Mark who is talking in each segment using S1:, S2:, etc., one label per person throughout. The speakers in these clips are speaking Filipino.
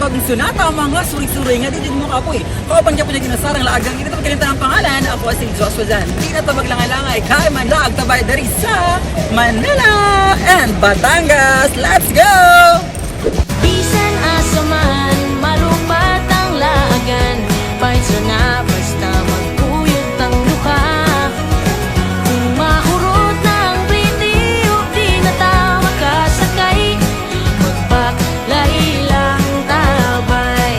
S1: magsunata mga suri-suri nga dito mo kapoy. Kauban ka po niya ginasarang laagang ito pagkalinta ng pangalan. Ako si Joshua Zan. Hindi na ito maglangalangay kay Mandag tabay dari sa Manila and Batangas. Let's go!
S2: Bisan asaman, malupat ang laagan. Paisa na basta magkuyot ang luka. Kung mahurot ng bitiyo, di na ta makasakay. Magpaklari lang tabay.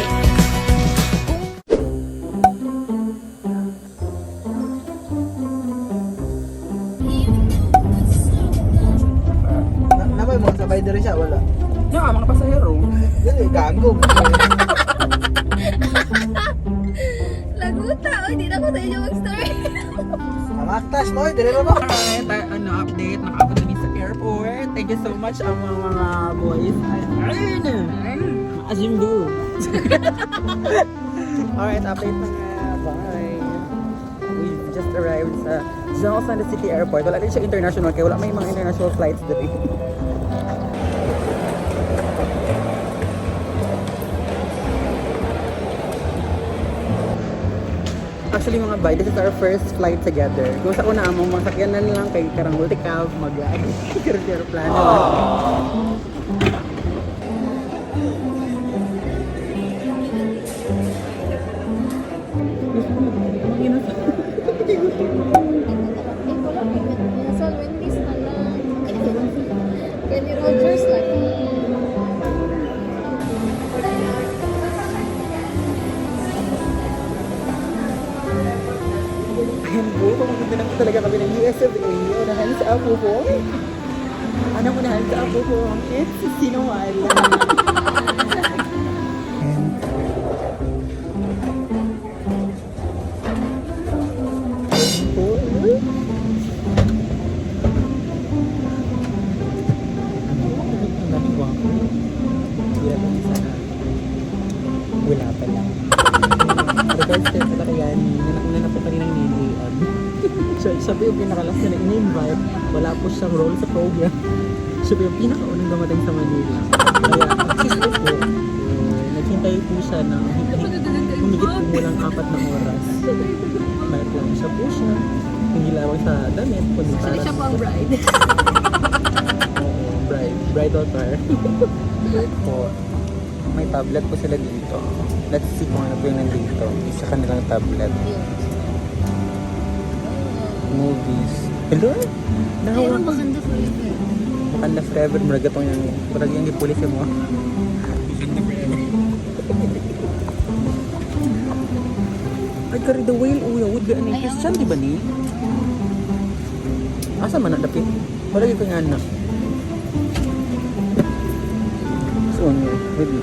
S3: Namay mo, sabay din siya, wala.
S1: Yeah, mga pasahero.
S3: Dili, gago.
S4: Laguta, oy, di na ko sa inyo mag-story.
S3: Namaktas mo, dili na mo.
S1: Alright, update. Nakaabot kami sa airport. Thank you so much ang mga boys. Azimbu. Alright, update na nga. Bye. We just arrived sa Johnson City Airport. Wala din siya international kaya wala may mga international flights dito. Actually mga bay, this is our first flight together. Kung sa una mo, masakyanan lang kay karang multicab, mag-aeroplano.
S4: Sol Wendy's na lang. Kenny Rogers lagi.
S1: Ayun po, pumunta na po talaga kami ng USFA. Unahan sa apo ko. Anong unahan sa apo ko? It's Sinawal. Wala pa lang. Regards to talaga yan, una na po kaninang nilian. So, sabi yung pinakalas na in-invite, wala po siyang role sa program. Sabi yung pinakaunang dumating sa Manila. Kaya, assist po, naghintay po siya ng humigit po mulang 4 na oras. May lang siya po siya. Hindi lamang sa damit, kundi para
S4: Actually, siya pang bride.
S1: Oo, bridal car. Po, may tablet po sila dito. Let's see kung ano po yung nandito. Isa kanilang tablet. Movies. Hello?
S4: Ayun, maganda po yun.
S1: Makanda forever. Maraga itong yung maraga yung ipulis mo. Ay, kari the whale. Uy, would be an Christian, di ba ni? Asa man na dapit? Wala yung kanya na. So, ano? Maybe.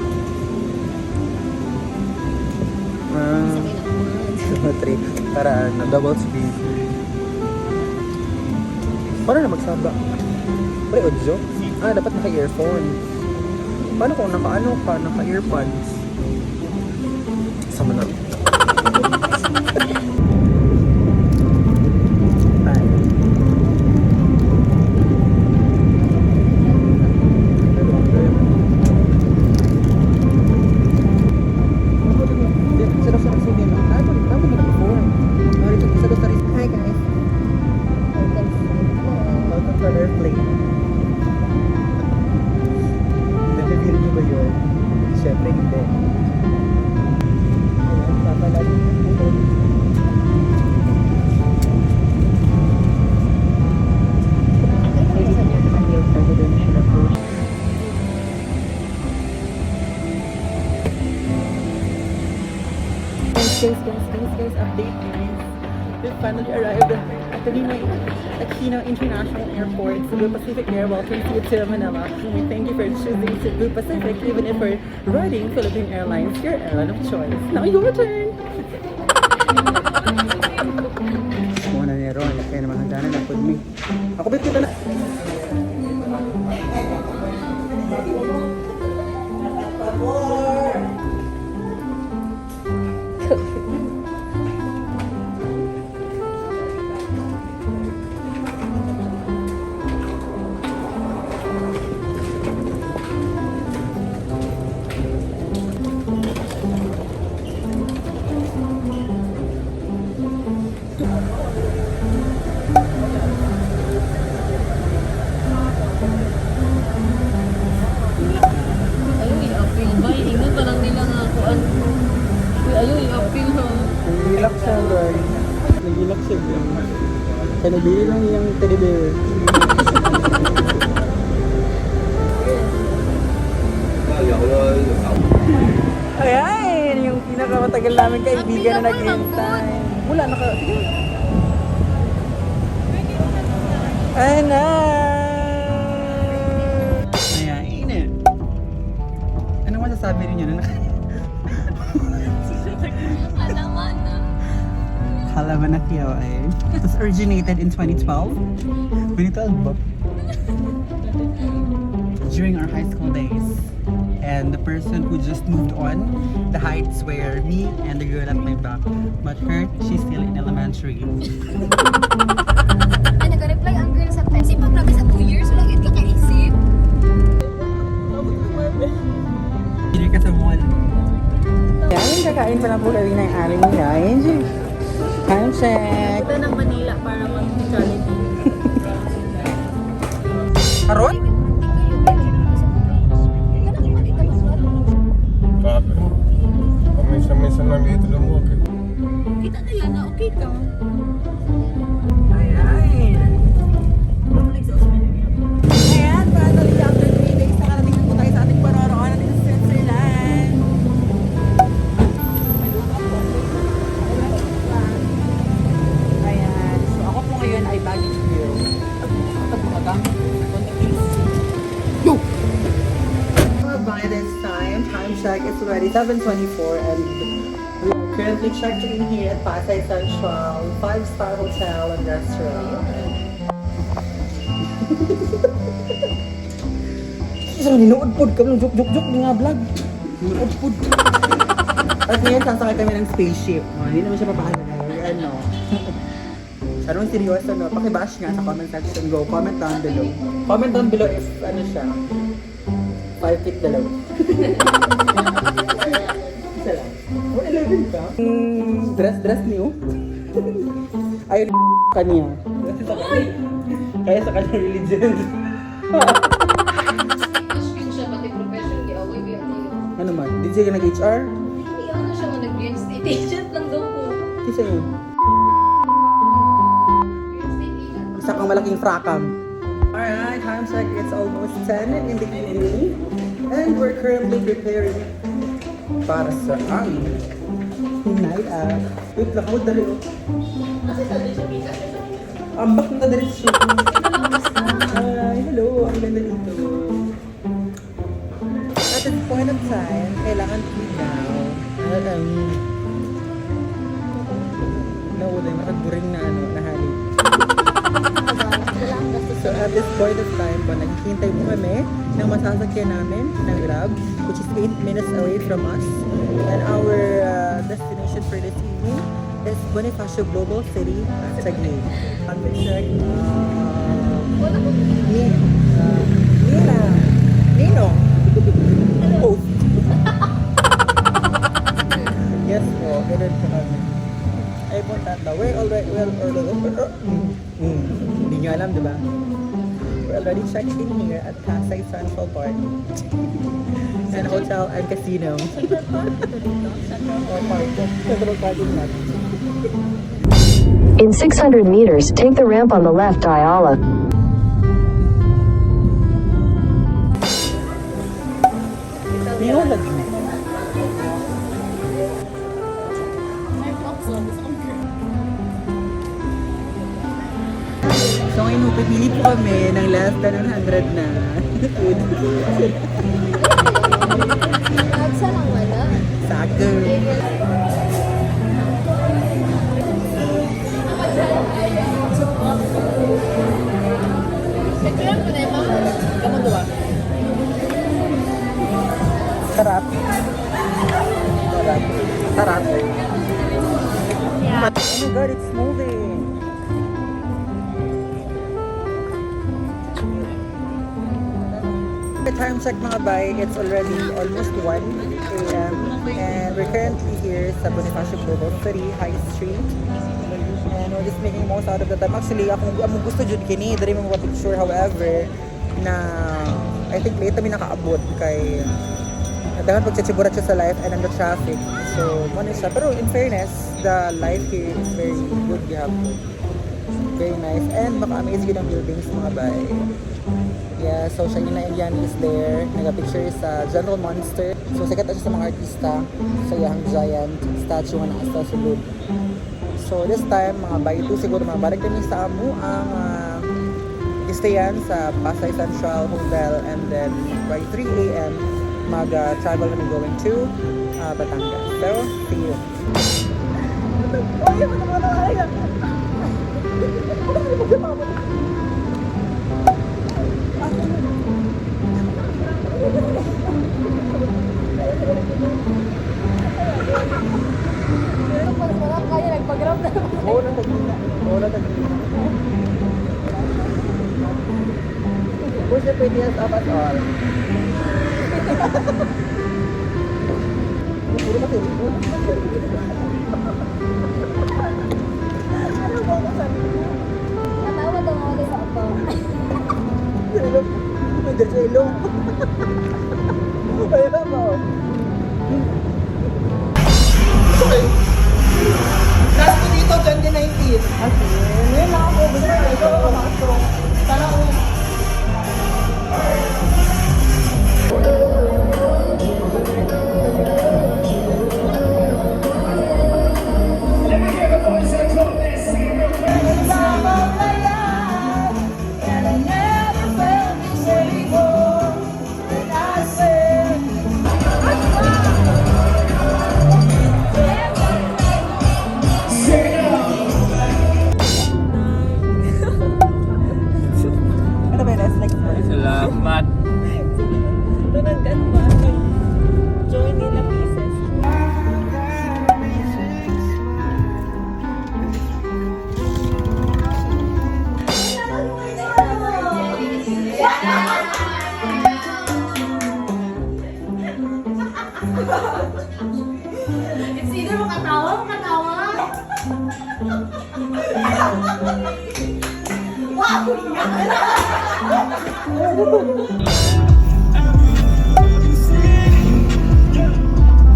S1: 3 para double speed. Paano na magsaba? Pre, audio? Dapat naka-earphone. Paano kung naka-earpods? Sama na. Siyempre hindi. Ayan, papalagin ito. Guys, update guys. We finally arrived at the Aquino International Airport, Cebu Pacific Air. Welcome to Cebu, Manila. We thank you for choosing Cebu Pacific, even if we're riding Philippine Airlines, your airline of choice. Now your turn! Muna ni Ron, kaya naman hangganan na po me. Ako bit kita na. Nag-relax siya, guys. Nag-relax siya, guys. Kaya nabili lang yung teddy bear. Ayan, yung pinakamatagal namin kaibigan na naghintay. Wala, Ayan na! Ayan. Ano masasabi ninyo na
S4: Alaman na.
S1: Halaman na Kiyaw ay. It was originated in 2012. 2012 ba? During our high school days. And the person who just moved on, the heights were me and the girl at my back. But her, she's still in elementary.
S4: Ay, nag-reply ang girl sa text. Pag grabe sa 2 years, wala ka kakaisip.
S1: Hindi ka sa mall. Yan, kakain pa lang po kami ng aming lunch. Time check.
S4: Ito ng Manila para mag-jollibee.
S1: Karon?
S5: Grabe. Paminsan-minsan lang dito lumog eh.
S4: Kita nila na okay ka.
S1: Ayan. Ayan, finally after 3 days, nakarating na po tayo sa ating paroroonan in Switzerland. Ayan. So ako po ngayon ay baggage bureau. Yo! By this time check is already 7:24 and we are currently checked in here at Pasay Central 5-star hotel and restaurant. Isa ninuod pod kami ng joke nga vlog. Ninuod pod. At ngayon sasakay kami ng spaceship. Hindi naman siya papaalam. Ano? Anong seryoso no? Pakibash nga sa comment section. Go, comment down below. Comment down below if ano siya. 5 feet below. Isa lang. 11 ka? Dress niyo? Ay, kanya. Kaya sa kanya religion.
S4: Screen siya, pati profession, di away ba yun?
S1: Ano man? Di siya nag-HR?
S4: Hindi ako na siya nag-real estate agent lang daw po.
S1: Isa yun.
S4: Real estate agent.
S1: Isa kang malaking frakam. Alright, time check. It's almost 10 in the evening. And we're currently preparing para sa aming night out. Wait lang, huwag dali oh. Ambak na dali siya. Hi, hello. Ang ganda dito. At this point of time, kailangan ilaw. Nawala yung nakagburing na ano, nahalik. So at this point of time po, naghihintay po kami ng masasakyan namin ng Grab, which is 8 minutes away from us. And our destination for this evening is Bonifacio Global City, Taguig. Ang check, Ninong, host. Yes po, ganun po kami. Ay po tata, we're already, hindi nyo alam, di ba? We're already checked in here at Pasay Central Park. And hotel and casino. Central Park? Central parking lot.
S6: In 600 meters, take the ramp on the left Ayala.
S1: Niyolag. So ngayon, pipili po kami ng less than 100 na food.
S4: Nagsa lang wala.
S1: Saka.
S4: Nagkaroon ko na yung mga. Kamu gawa.
S1: Sarap. Sarap.
S4: Yeah.
S1: Oh my god, it's moving. The time check mga bay, it's already almost 1 a.m. And we're currently here sa Bonifacio Global City, High Street. And we're just making most out of the time. Actually, ako gusto dyan kini, dari mo picture. However, na I think late kami nakaabot kay dapat pagchachiburat siya sa life and on the traffic. So, ano siya. Pero in fairness, the life here is very good. You have very nice. And maka-amaze yun ang buildings, mga bay. Yeah, so Shanina Indiani is there. Nag-picture sa General Monster. So, sikat na siya sa mga artista. Sa Yahang Giant statue na nasa sulod. So, this time, mga bay, ito siguro mabalik kami sa amu ang stayan sa Pasay Central Hotel, and then by 3 a.m. mag-travel kami going to Batangas. So, see you.
S4: Kaya nagpag-grab na.
S1: Oo na tagina. Oo na tagina. Push the prettiest up at all. Puro matiripon.
S4: Natawa daw ako sa ako.
S1: Pwede sa ilong. Ayun mo. Last ko dito, 2019. Ngayon lang ako. Gusto ko ito. Makasok. Sana ko. Ano ba yun? Like,
S5: Salamat.
S1: tunanggan ba? Join nila pieces.
S4: It's either makatawa.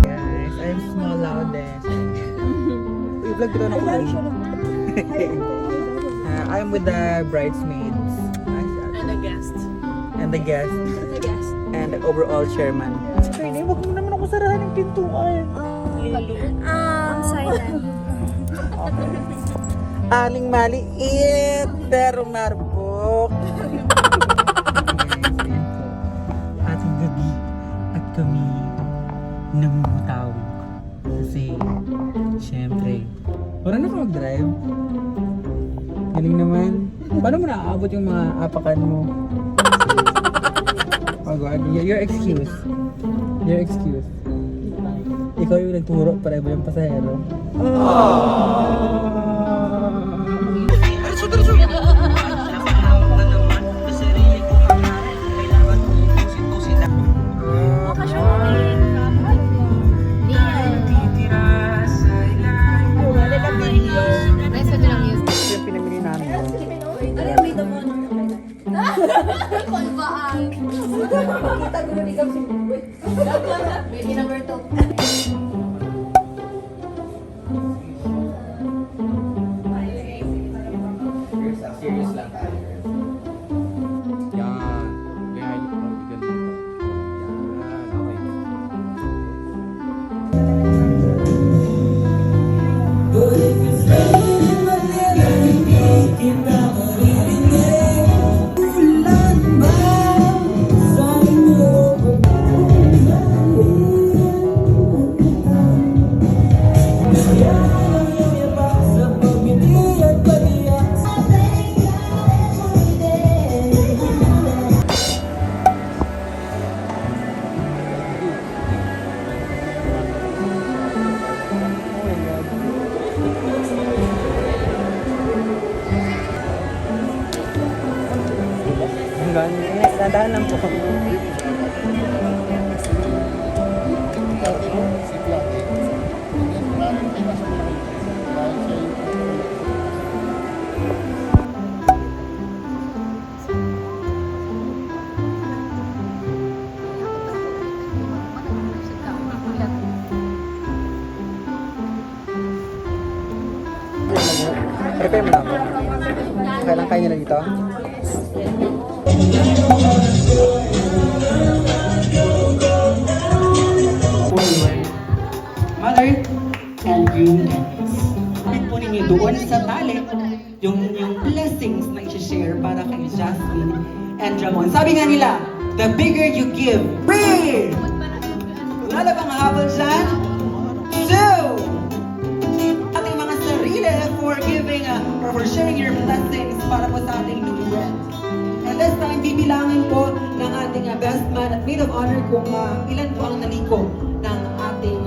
S1: Guys, I'm small loudest. I-vlog ko na ako. I'm with the bridesmaids.
S4: And a guest.
S1: And the guest.
S4: The guest.
S1: And the overall chairman. Hindi, wag mo naman ako sarahan ng pintuan.
S4: Silent.
S1: Aling maliit, pero marbok. At ang gabi, at kami namumutaw. Kasi, syempre, wala na ka mag-drive. Galing naman. Paano mo naaabot yung mga apakan mo? Oh God, your excuse. Your excuse. Ikaw yung nagturo para iba yung pasahero. Yung pinamili namin.
S4: Kulbaan. Kita gulo ni Gab si Buboy. Baby number 2.
S5: Serious lang tayo. Yan. Kaya yung pagbigan mo. Yan. Okay.
S1: Hanggang, nadaan lang po. Prepare mo na ako. Kailang kain nyo na dito? Mother and Eunice. Bakit po ninyo doon sa tali yung blessings na i-share para kay Jasmine and Ramon. Sabi nga nila, the bigger you give, free! Wala na bang habol dyan? Two! Ating mga sarili for giving or for sharing your blessings para po sa ating newlywed. And this time, bibilangin po ng ating best man at maid of honor kung ilan po ang naliko ng ating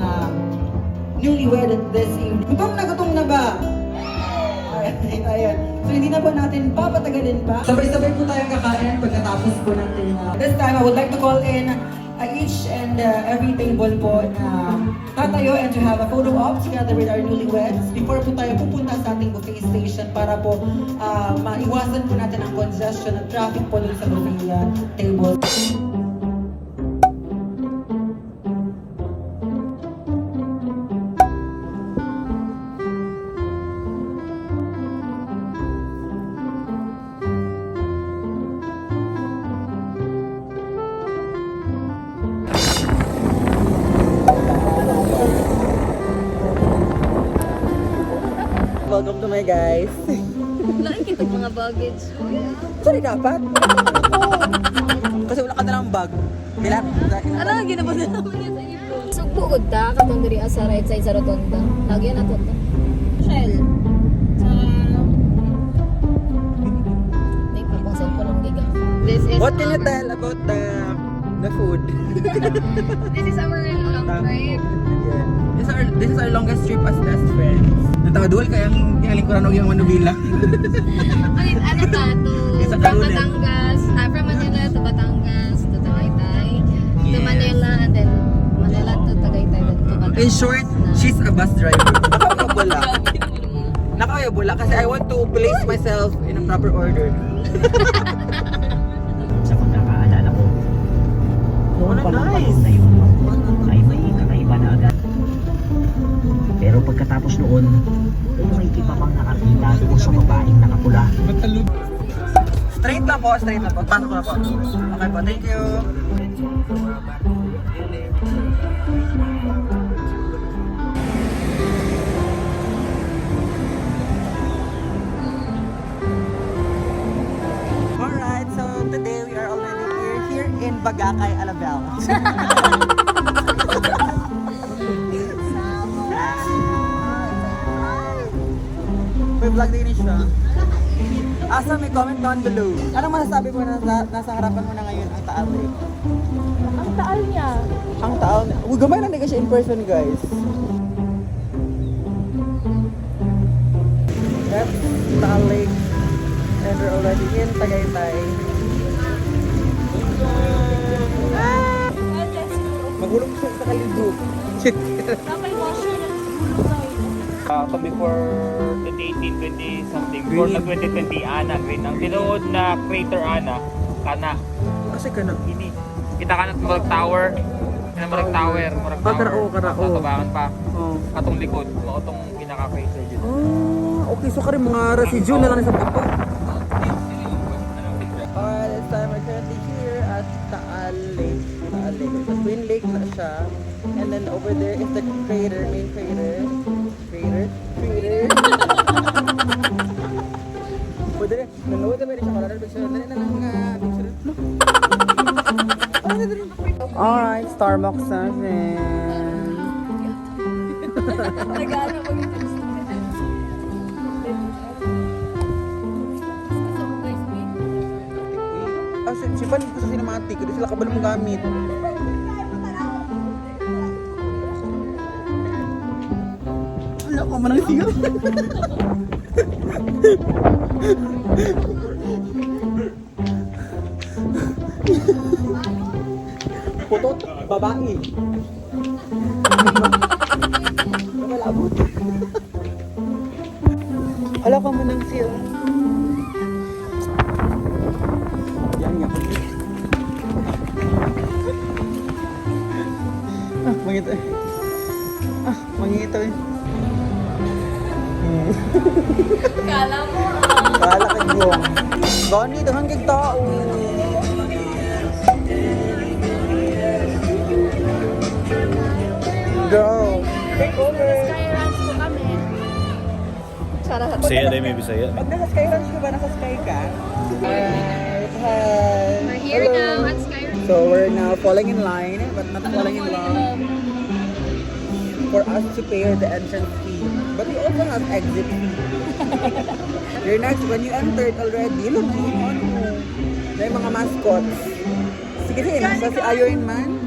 S1: newlywed this evening. Gutom na ba? Ayan. So hindi na po natin papatagalin pa. Sabay-sabay po tayong kakain pagkatapos po natin. This time, I would like to call in each and every table po na tatayo and to have a photo op together with our newlyweds before po tayo pupunta sa ating buffet station para po maiwasan po natin ang congestion at traffic po dun sa buffet table. Welcome to my guys.
S4: Nakikita mga baggage.
S1: Sorry dapat. Kasi wala ka na lang bag.
S4: Ano, ginabot na naman yan sa ipon. So, buod ta, katong diri sa right side sa rotonda. Lagi na to. Shell. Sa... May papasal ko lang giga. This is
S1: What can you tell about the food?
S4: This is our long trip.
S1: This is our longest trip as best friends. Natawadul kaya ang lingkuran ng yung Manubila.
S4: Ano ta,
S1: Isa
S4: to
S1: ka ulit.
S4: Batangas. From Manila to Batangas to Tagaytay. To Manila and then Manila to Tagaytay to Batangas.
S1: In short, she's a bus driver. Nakakayabula kasi I want to place myself in a proper order.
S7: Sa pagkakaalala ko, noon pa lang
S1: nice.
S7: na yun ay may kakaiba na agad. Pero pagkatapos noon, may iba pang nakakita doon sa babaeng nakapula.
S1: Straight lang po. Pasok ko na po. Okay po, thank you. Alright, so today we are already here in Bagakay, Alabel. May vlog din siya. Asa may comment down below. Anong masasabi mo na nasa harapan mo na ngayon ang Taal Lake?
S4: Ang taal niya.
S1: Ang Taal Lake. Uy, gamay lang din siya in person, guys. That's Taal Lake. And we're already in Tagaytay. Maghulog siya sa kalibo. Shit.
S4: May washer na
S8: So before 2018, 20 something, before
S1: Green.
S8: na 2020, ana, green. Ang tinuod na crater ana, kana.
S1: Kasi ka na.
S8: Ini. Kita ka na murag tower. Kana murag tower, murag tower.
S1: karao.
S8: Katabangan pa.
S1: Oh.
S8: Katong likod, mo itong pinaka-crater dito.
S1: Okay, so ka rin mga residue na lang sa buto. Alright, this time we're currently here at Taal Lake. Taal Lake. It's a twin lake na siya. And then over there is the crater, main crater. Crater. Pwede rin. Nanood na meron siya color picture. Dali na lang picture. Alright, Starbucks natin.
S4: Nagana ko yung
S1: Si Pan dito sa cinematic, hindi sila kabalo mong gamit. Wala ko manang siya. Putot, babae. Malabot. Wala ka manang siya. Yan nga. Mangito eh. Mangito eh.
S4: Kala mo.
S1: Kala kay Gong. Gani, dahan kay tao. Go. Take over.
S4: Charot.
S9: Saya deh, may Bisaya.
S1: Pag nasa Sky Ranch ka ba? Nasa Sky ka? Hi.
S4: We're here
S1: Hello.
S4: now at Sky Ranch.
S1: So we're now falling in line, but not falling in line for us to pay the entrance fee. But we also have exit fee. You're next, when you entered already, look, may mga mascots. Sige, sige, nasa si Iron Man.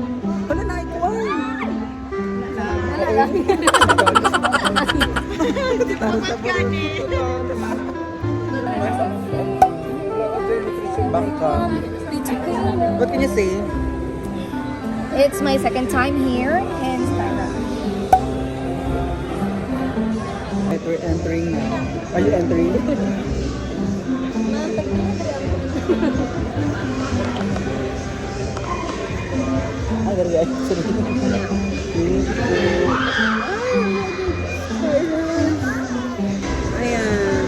S1: Wala na, ikaw ay. Bangka. What can you say?
S4: It's my second time here in Sky Ranch.
S1: Right, we're entering now. Are you entering? Ah, there we are. Ayan.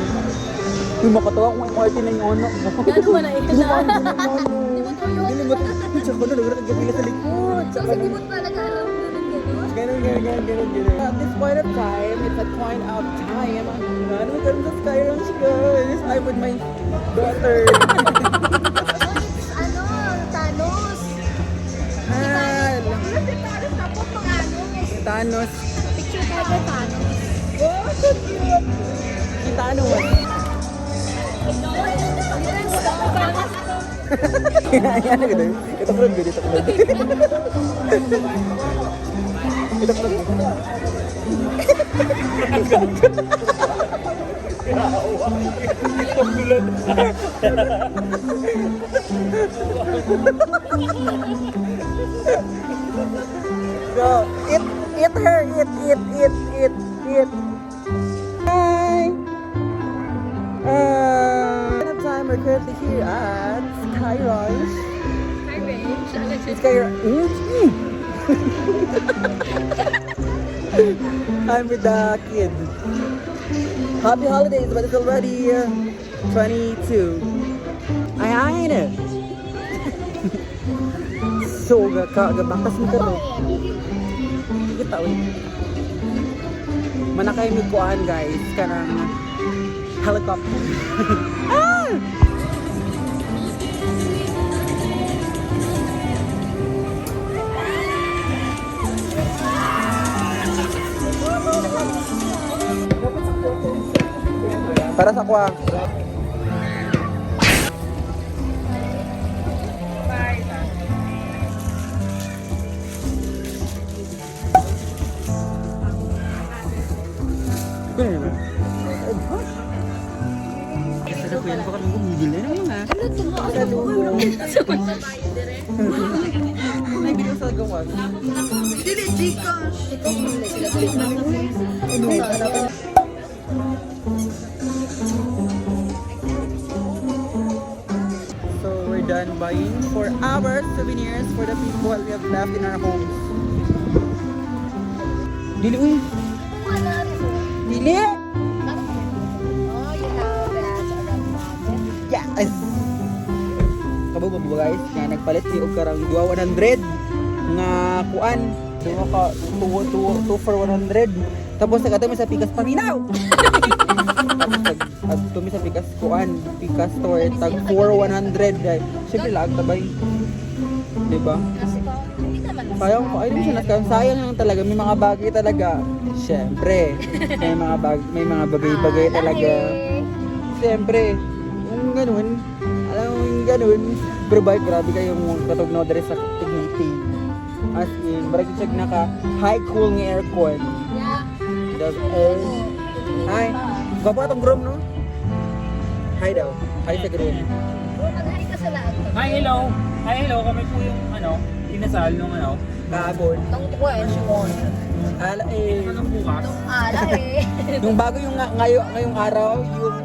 S1: Uy, makatawa kung may party na yung anak mo.
S4: Ano ba na ito?
S1: Hindi mo ito. Tsaka na, nagulak ang gabila sa likod. Tsaka
S4: Kasi di mo talaga alam na
S1: ganun. At this point of time, it's a point of time. Ano, ganun sa Sky Ranch ko. This time with my daughter.
S4: Ano? Thanos.
S1: Ah,
S4: Thanos na po mga ano.
S1: Thanos.
S4: Picture tayo kay Thanos.
S1: Oh, so cute. Si Thanos. Yan na gano'n. Ito ko lang gano'n. Ito ko lang. So, eat her. Eat. Hi. At time we're currently here at Sky Ranch. Sky Ranch. I'm with the kid. Happy holidays, but it's already 22. Ayan. So, gabakas mo ka ro. Kita uy. Manakay mi kuan guys kanang helicopter. Ah! Para sa kwa. Sarap ko yan. Baka nung bumigil na naman ha. May video sa gawas. So we're done buying for our souvenirs for the people we have left in our homes. Dili uy. Dili.
S4: Oh, you have that.
S1: Yes. Kabo ba guys? Nga nagpalit ni og karang 100 nga kuan. Duha ka 2 for 100. Tapos nagkatami sa Pikas Paminaw. Tapos tumi sa Pikas kuan, Pikas store tag 4 100. Siyempre lag tabay. Di ba?
S4: Kasi ko, hindi naman.
S1: Sayang ko, ay din siya naskan. Sayang lang talaga, may mga bagay talaga. Siyempre, may mga bagay-bagay talaga. Siyempre, yung ganun, alam mo yung ganun. Pero grabe kayong katugnaw dari sa Tigniti. As in, barag check na ka, high cool ng aircon.
S4: Yeah.
S1: Does hi, baba itong groom, no? Hi daw, hi sa groom.
S4: Mag-hi ka sa lahat.
S8: Hi, hello. Hi, hello. Kami po yung inasal nung
S1: Kahapon.
S4: Itong question.
S1: Ala
S8: anong bukas.
S4: Ala eh.
S1: yung bago yung ngayong araw, yung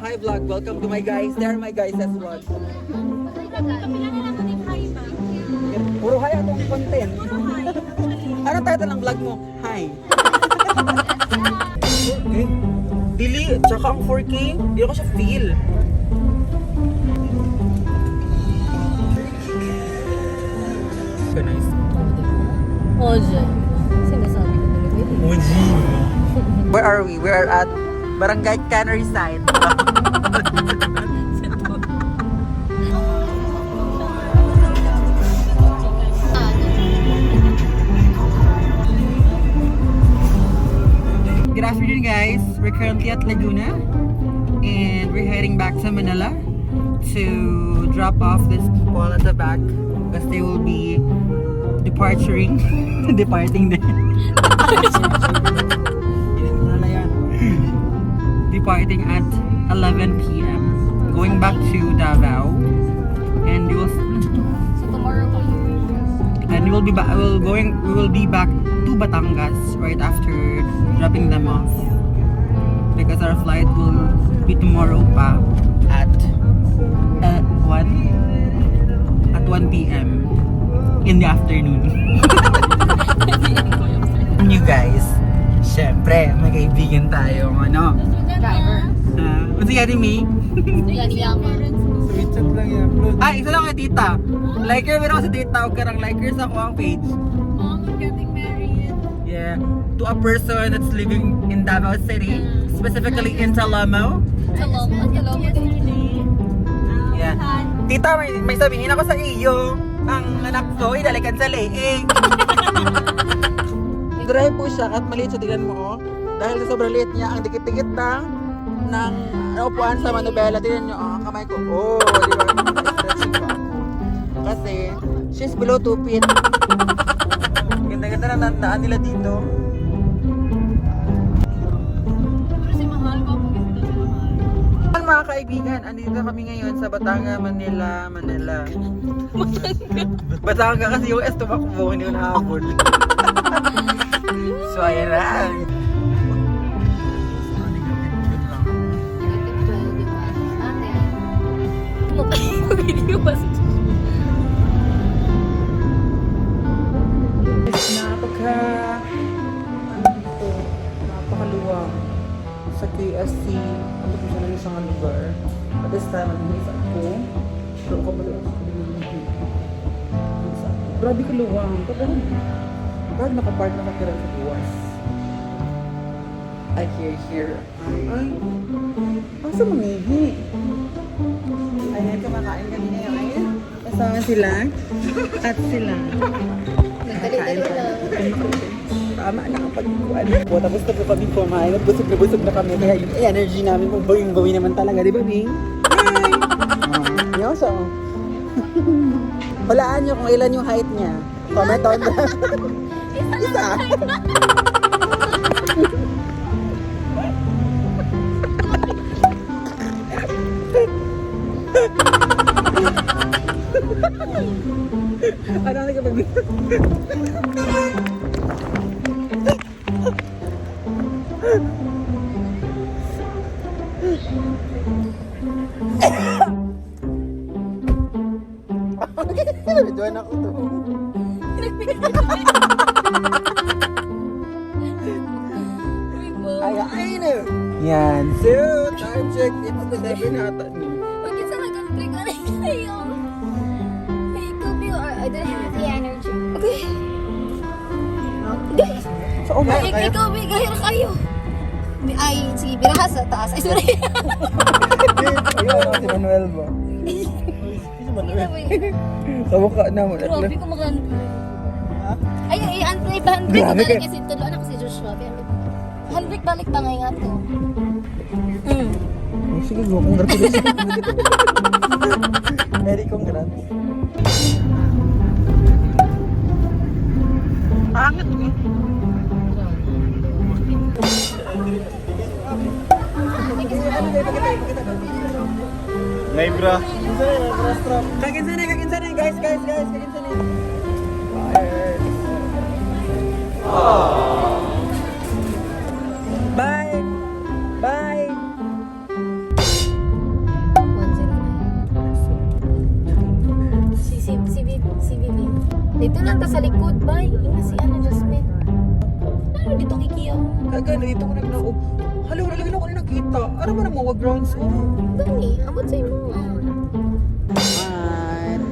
S1: hi vlog, welcome to my guys. There are my guys as well. Puro hi atong content. Ano title ng vlog mo? Hi. Okay. Dili, tsaka ang 4K, hindi ko siya feel. Nice.
S4: Oh, dyan. Sinasabi ko talaga.
S1: Where are we? We are at Barangay Cannery Side. Good afternoon, guys. We're currently at Laguna and we're heading back to Manila to drop off these people at the back because they will be departing there. Departing at 11 p.m. going back to Davao and we will
S4: So tomorrow ko
S1: and we will be back we will be back to Batangas right after dropping them off because our flight will be tomorrow pa at 1 p.m. in the afternoon. You guys, syempre may kaibigan tayo ano.
S4: driver.
S1: What's getting me?
S4: Yan yaman.
S3: Sweet chat lang yan. Upload.
S1: Ay, isa lang kay tita. Liker, meron ako sa tita. Huwag ka ng liker sa akong page.
S4: Mom, I'm getting married.
S1: Yeah. To a person that's living in Davao City. Specifically in Talamo.
S4: Talong.
S1: Yeah. Tita, may sabihin ako sa iyo. Ang anak ko, idalikan sa leeg. Drive po siya at maliit siya. Tignan mo, oh. Dahil sa sobrang liit niya, ang dikit-dikit ng upuan sa manubela. Tignan nyo, oh, ang kamay ko. Oh, di ba? Stretching ko ako. Kasi, she's below 2 feet. Ganda-ganda na nandaan nila dito.
S4: Kasi mahal ko kung gusto sa mahal.
S1: Mga kaibigan, andito kami ngayon sa Batangas, Manila. Batangas kasi yung tumakbo, hindi ko nahabol. So, ayan na.
S4: Video pa si
S1: Napakaluwang sa KSC. Ano po siya ng isang lugar. At this time, mag-isa ako. Pero ko pala ako. Grabe kaluwang. Pag nakapark na kakira sa buwas. I hear. Ay. Asa mangihi? Ayan, kumakain kami ngayon. Kasama sila. At sila.
S4: Nagdali-dali lang.
S1: Tama na ang pagkukuan po. Tapos na po kami kumain. Busog na kami. Kaya yung energy namin kung gawin naman talaga. Di ba, Bing? Hi! Yoso. Walaan nyo kung ilan yung height niya. Comment on that. Isa. Ano na kapag Nabidyoan ako to. Ay na. Yan. So, time check. It's 7 ata niyo.
S4: Huwag yung sa mag-click on it kayo. Hey, Kobe, I don't have the energy. Okay. Guys,
S1: So, umaya
S4: ay,
S1: kayo.
S4: Kobe, gaya kayo. Ay, sige, biraha sa taas. Ay, sorry.
S3: Ayun, si Manuel ba? Sa mukha na mo.
S4: Grabe ko mag-unplay. Ay, i-unplay ba? Unplay ko
S3: Grabe
S4: balik
S3: ka.
S4: kasi tulo anak si Joshua. Unplay balik ba ngayon nga to?
S3: Oh, sige, go. Congratulations. Eric, congrats.
S1: Pangit eh.
S5: Live bra.
S1: Kaginsan na guys, kaginsan na. Bye. Bye.
S4: 109. Si Vivi. Dito lang ta sa likod, bay. Ina si Jasmine. Ano dito kikiyaw?
S1: Kaga, dito ko na Hala, wala lang ako na nakita. Ano ba na mga grounds ko?
S4: Dani, abot sa imo.
S1: And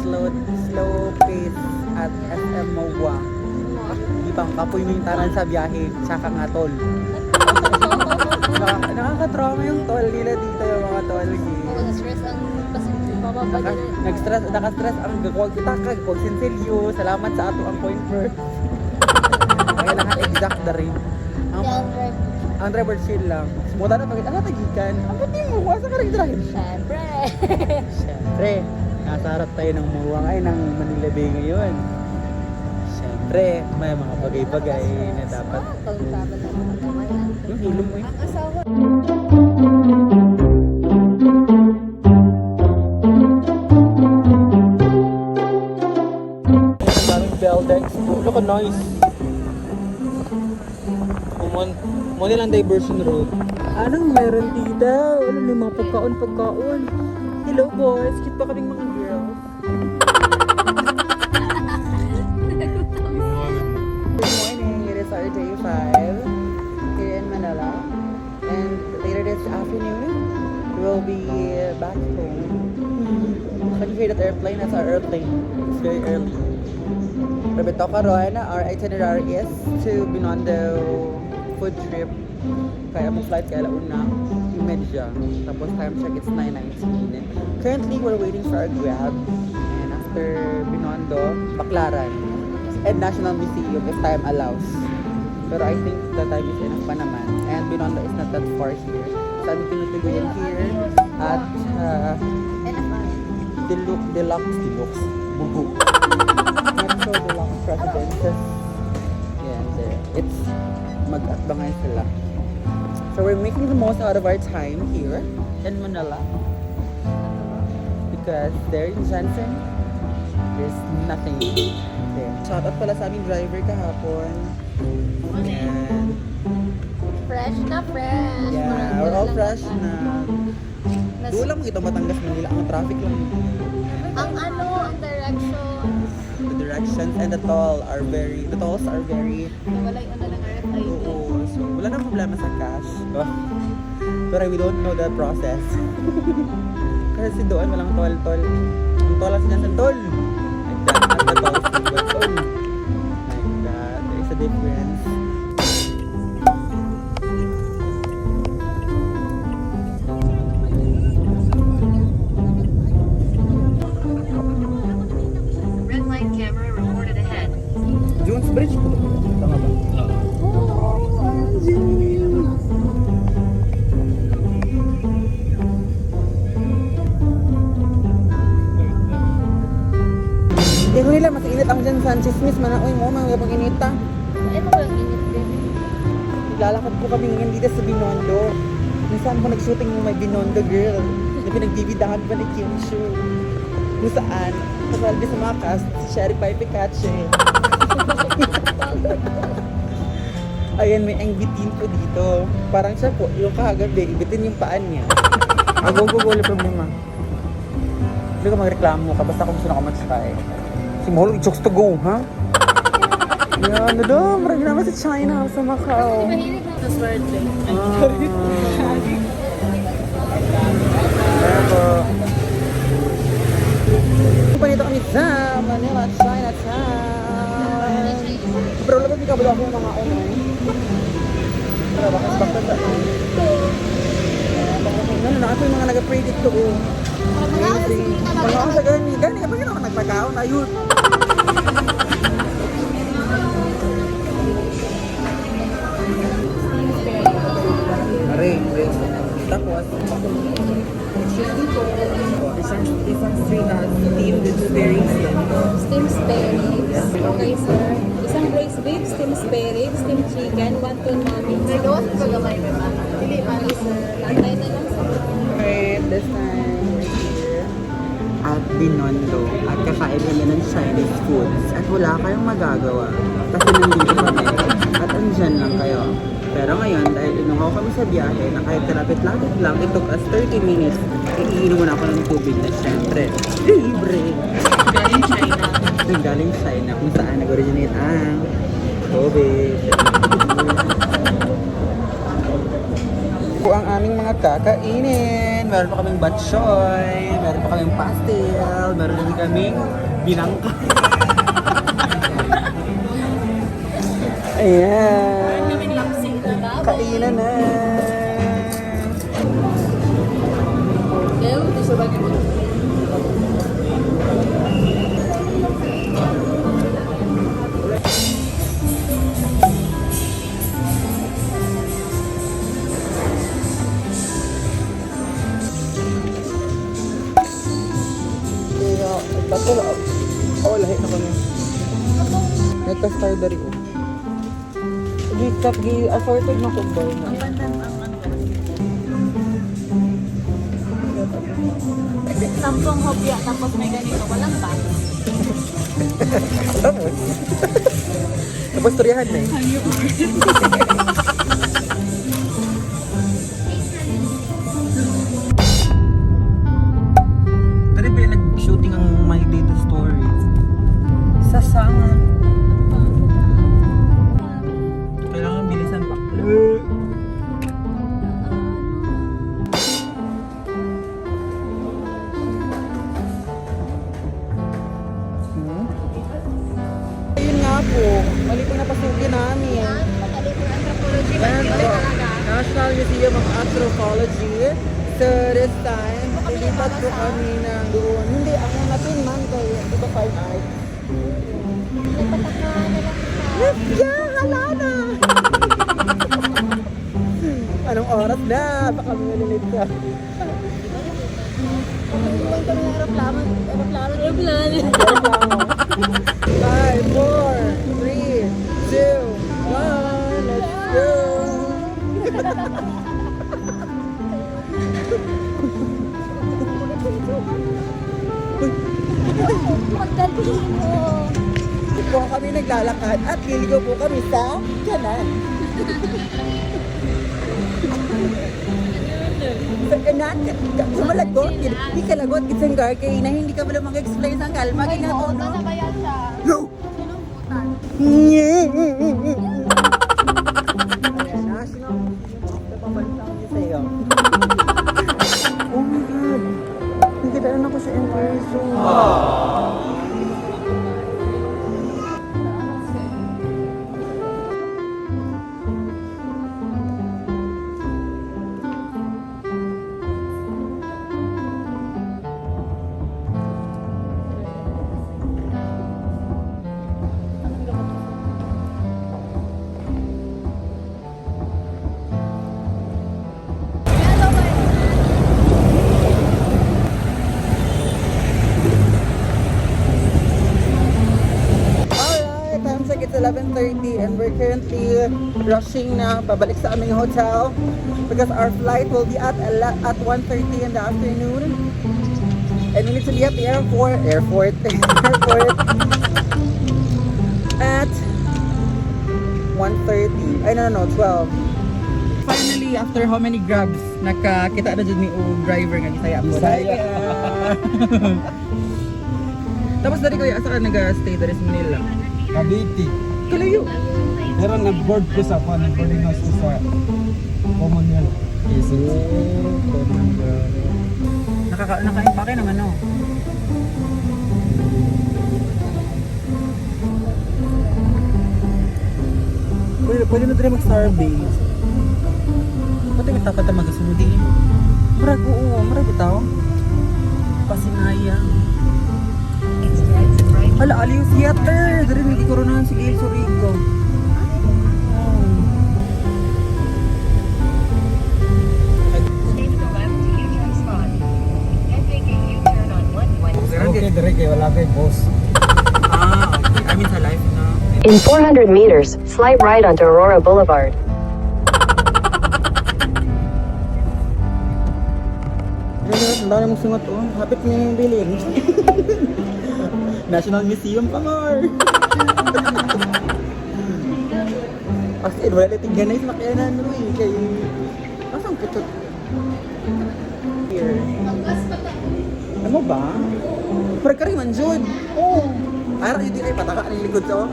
S1: slow pace at SM Mowa. Ibang kapoy mo yung taran sa biyahe, tsaka nga tol. Nakaka-trauma yung tol nila dito, yung mga tol.
S4: Stress ang bababa
S1: Nag-stress ang gagawag kita kag kog sinsilyo. Salamat sa ato ang point first. Kailangan exact na rin. Ang driver chill lang. Sumuta na pagkita tagikan. Ang puti mo, wasa ka rin drive. Siyempre, nasa harap tayo ng Muwang ay ng Manila Bay ngayon. Siyempre, may mga bagay-bagay na dapat. Yung hilom mo
S4: Ang asawa.
S1: Ang daming buildings. Look at noise. Mo nilang diversion road. Anong meron dito? Ano may mga pagkaon. Hello boys, cute pa kaming mga girls. Good morning, it is our day 5 here in Manila. And later this afternoon, we'll be back home. Can you hear that airplane? That's our airplane. It's very early. Rebito karon, our itinerary is to Binondo food trip. Kaya mo flight kaya launa yung medya. Tapos time check it's 9:19. Currently we're waiting for our Grab. And after Binondo, Baclaran and National Museum if time allows. Pero I think the time is enough pa naman. And Binondo is not that far here. So I'm tinutuloy here at Deluxe Bubu. Metro Deluxe Residences. Yeah, there. It's mag-atbangay sila. So we're making the most out of our time here in Manila. Because there in Jansen, there's nothing there. Shout out pala sa aming driver kahapon. And
S4: Fresh na fresh.
S1: yeah, we're all fresh na. Doon lang kita Batangas, Manila. Ang traffic lang.
S4: Ang directions.
S1: The directions and the tolls are very
S4: Walay una lang RFID.
S1: oo. So wala nang problema sa cash. Pero we don't know the process. Kasi doon walang tol. Ang tol kasi nasa tol. Like that, at the tolls with tol. Like that, there is a difference.
S2: Red light camera reported ahead.
S1: Jones Bridge po. Tama ba? Pero nila, mas init ang dyan sa chismis. Uy mo, mga pag inita.
S4: Ay, mo lang init din.
S1: Naglalakad po kami ngayon dito sa Binondo. Minsan po nag-shooting yung may Binondo girl. Na pinagbibidahan pa ni Kim Shu. Kung saan, kasalbi sa mga cast, si Sherry Pai Picache. Ayan, may angbitin po dito. Parang siya po, yung kahagabi, ibitin yung paan niya. Go, problema. Hindi ka magreklamo ka, basta kung gusto na ka mag-try. Si Mahalo, it chokes to go, ha? Yan, ano daw, marami naman sa China, sa Macau.
S4: Mahilig na sa swerte.
S1: Pa nito kami sa Manila, Chinatown. Pero labas di ka ba ako mga ano? Pero bakas bakit sa ano na ako yung mga nag-pray dito. Amazing. Mga ako sa gani, kapag yun ako nagpagkaon, ayun. Ring. Tapos, isang street na steamed with berries.
S9: Steam spare ribs. Okay, sir. Isang braised beef, steam spare ribs, steam chicken, 1 ton namin.
S4: Nagawas ko gamay na ba? Dili pa
S9: Okay, sir. Lantay na lang, sir.
S1: Alright, this time we're here at Binondo at kakain kami ng Chinese foods at wala kayong magagawa kasi nandito kami at andyan lang kayo. Pero ngayon, dahil inuhaw kami sa biyahe na kahit lapit-lapit lang, it took us 30 minutes, iinom muna ako ng tubig na syempre libre.
S9: Galing China.
S1: Galing China kung saan nag-originate ang tubig. po ang aming mga kakainin. Meron pa kaming batchoy, meron pa kaming pastel, meron din kaming binangka. Ayan. Kainan na. Kaya, bato na. Oh, lahi na kami. Netas tayo dari ko. Assorted na kumbay na.
S4: Sampung hopya, tapos may ganito. Walang ba?
S1: Tapos? Tapos turyahan na eh. Dali ba yung nag-shooting ang My Data Stories? Sa sanga. Kailangan bilisan pa. Ayun nga po, mali po napasukin namin. National Museum of Anthropology. So this time, lilipat po kami ng doon. Hindi, ang natin man kayo. Di ba fine art? Yeah, hala na! Anong oras na? Baka kami nalilit ka.
S4: Aeroplano.
S1: 5, 4, 3, 2, 1, let's go!
S4: Pagdalhin mo.
S1: Po kami naglalakad at liligaw po kami sa kanan. Sa kanan, sumalagot, hindi ka lagot, isang garkay na hindi ka pala mag-explain sa kalma.
S4: Oo, na ba yan siya?
S1: No!
S4: Sinumputan.
S1: Ayan, national. Napabalik kami sa'yo. Oh my God! Nakita na ako sa in person. Alright, time check, it's 11:30 and we're currently rushing na pabalik sa aming hotel because our flight will be at 1:30 in the afternoon and we need to be at the airport at 1:30. Ay, no, 12. Finally, after how many grabs, nakakita na dyan ni driver nga gisaya po. Tapos dari ko asa ka nag-stay dari sa Manila.
S3: Cavite.
S1: Kalayo.
S3: Pero nag-board ko sa pan, nag-boarding house ko sa Commonwealth.
S1: Naka-impake naman no. Pwede na tayo mag-Starbase. Pati may tapat na mag-asumudi. Marag, oo, marag itaw. Pasinayang. Hala, aliw theater! Dari hindi ko rin si Gail Sorico.
S2: Stay to the left to U-turn spot. Then make a U-turn on 120.
S3: Okay, dire kay wala kay boss.
S1: Ah, okay. I mean sa life na.
S6: In 400 meters, slight right onto Aurora Boulevard.
S1: Ang dami mong sungot oh. Hapit niya yung bilin. National Museum pa more. As in, wala natin ganay sa makayanan mo eh. Kay... Asang kutot? Here. Ano ba? Parang ka rin man, Jod. Oo. Ara, yun din ay pataka ang likod to.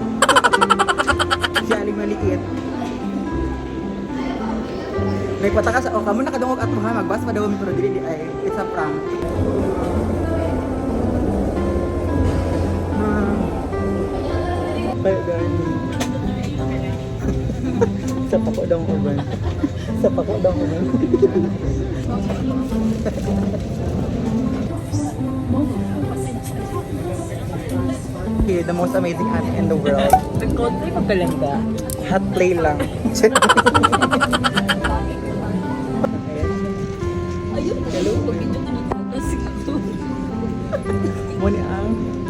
S1: Siya aling maliit. Nagpataka sa, kamo nakadungog ato ha, magbas pa daw mi pero dili ay, it's a prank. Kaya gani. Sa pako daw ko ba? Sa pako daw ko ba? Okay, the most amazing anime in the world.
S8: Nag-country pa lang ka.
S1: Hot play lang.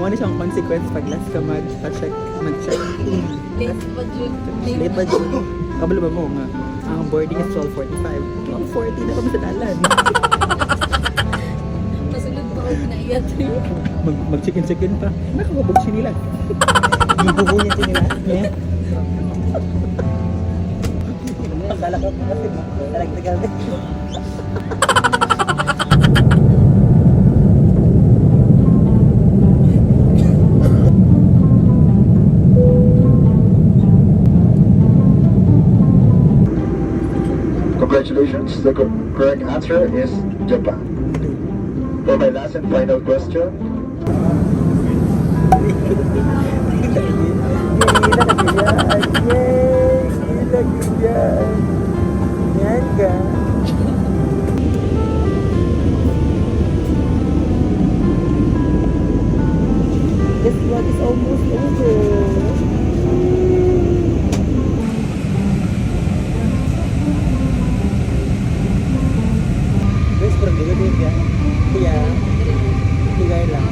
S1: Muna siyang consequence pag last ka mag-check. Late ba dyan? Kabalo ba mo nga? Ang boarding is 12:45. 12:40 na kami sa dalan.
S4: Masulog pa ako na iyat.
S1: Mag-chicken pa. Nakakabog siya nila. Gibubuhin siya nila. Yeah. Akala ko kasi talagtagal.
S10: Congratulations, the correct answer is Japan. For my last and final question,
S1: Yan ka. This vlog is almost over. Guys, parang gagawin yan. Kaya, bigay lang.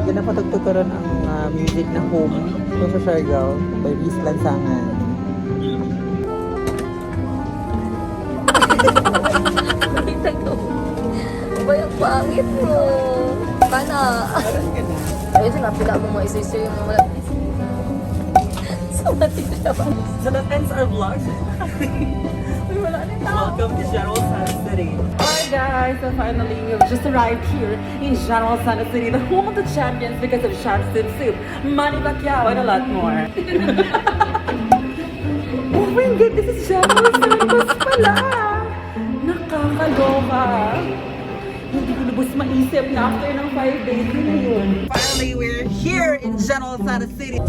S1: Pinapatugtog ko rin ang music na Home ito sa Siargao by Reese Lansangan.
S4: Nakita ko. Bayang pangit mo. Kana. Ayun, sinapila mo mga isa-isa yung mga... Sa matila ba?
S1: So that ends our vlog. Welcome to General Santa City.
S9: Alright guys, so finally we've just arrived here in General Santa City, the home of the champions because of Shark Soup Soup, Manny Pacquiao, and a lot more. Oh my God, this is General Santos pala! Nakakaloka! Hindi ko lubos maisip na after ng 5 days yun na yun.
S1: Finally, we're here in General Santa City.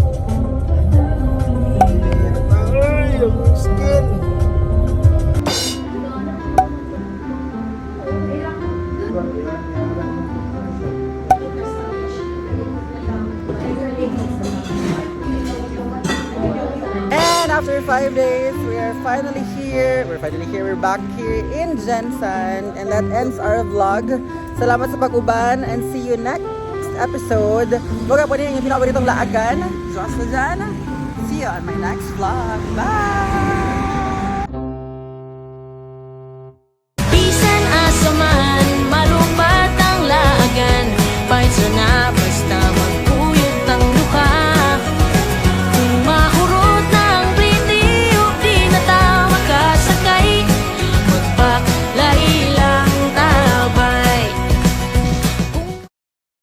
S1: And after 5 days, we are finally here. We're back here in Gensan. And that ends our vlog. Salamat sa pag-uban and see you next episode. Huwag po din yung pinapaboritong laagan. Josh na dyan. See you on my next vlog. Bye!